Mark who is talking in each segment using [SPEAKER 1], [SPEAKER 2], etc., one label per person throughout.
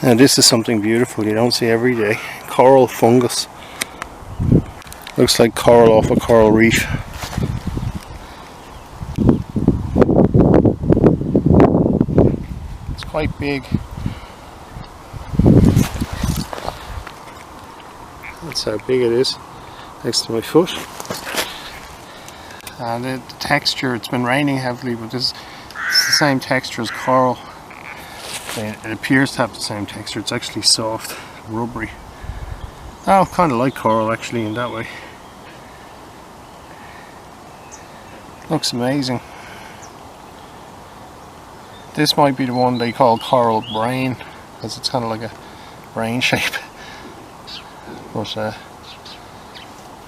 [SPEAKER 1] And this is something beautiful you don't see every day. Coral fungus. Looks like coral off a coral reef. It's quite big. That's how big it is next to my foot. And the texture, it's been raining heavily, but it's the same texture as coral. It appears to have the same texture. It's actually soft, rubbery. Oh, kind of like coral actually in that way. Looks amazing. This might be the one they call coral brain, because it's kind of like a brain shape. But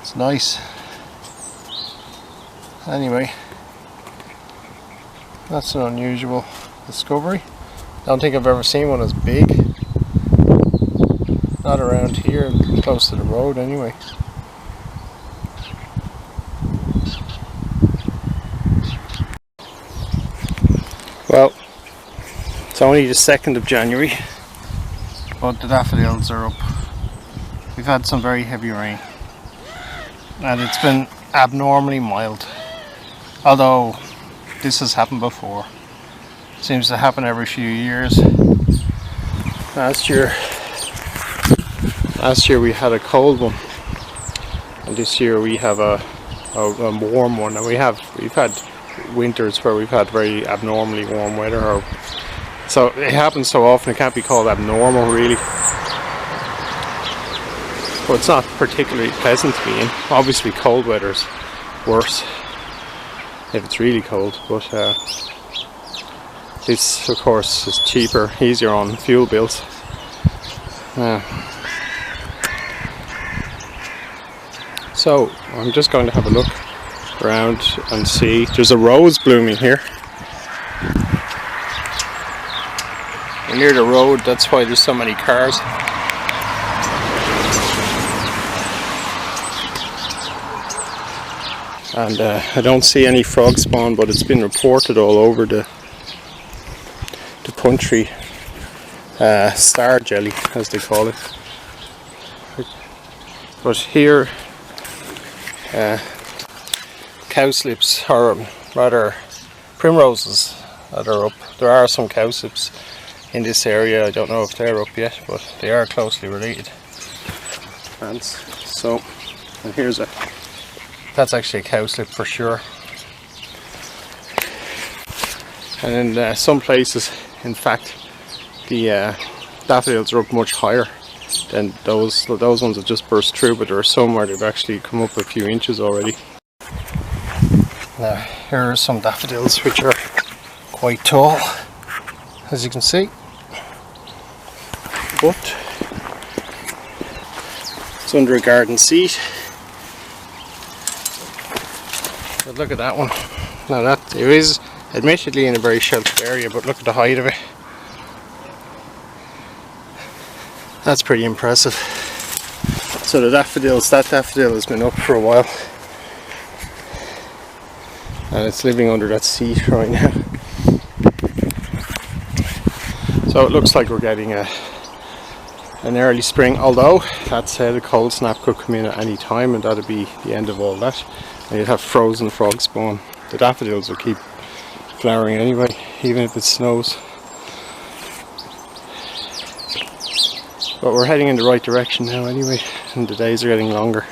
[SPEAKER 1] it's nice. Anyway, that's an unusual discovery. Don't think I've ever seen one as big. Not around here, close to the road anyway. Well, it's only the 2nd of January, but the daffodils are up. We've had some very heavy rain, and it's been abnormally mild. Although this has happened before. It seems to happen every few years. Last year we had a cold one, and this year we have a warm one. And we've had winters where we've had very abnormally warm weather. So it happens so often it can't be called abnormal really. But it's not particularly pleasant to be in. Obviously cold weather's worse if it's really cold, but this of course is cheaper, easier on fuel bills. So I'm just going to have a look around and see. There's a rose blooming here. We're near the road, that's why there's so many cars. And I don't see any frog spawn, but it's been reported all over the country. Star jelly, as they call it. But here, cowslips, or rather primroses that are up. There are some cowslips in this area. I don't know if they're up yet, but they are closely related plants. So, and here's that's actually a cowslip for sure. And in some places, in fact, the daffodils are up much higher than those ones have just burst through, but there are some where they've actually come up a few inches already. Now here are some daffodils which are quite tall, as you can see, but it's under a garden seat. But look at that one. Now that it is admittedly in a very sheltered area, but look at the height of it. That's pretty impressive. So the daffodils, that daffodil has been up for a while, and it's living under that seat right now. So it looks like we're getting an early spring, although that said, a cold snap could come in at any time and that'd be the end of all that, and you'd have frozen frog spawn. The daffodils will keep flowering anyway, even if it snows. But we're heading in the right direction now anyway, and the days are getting longer.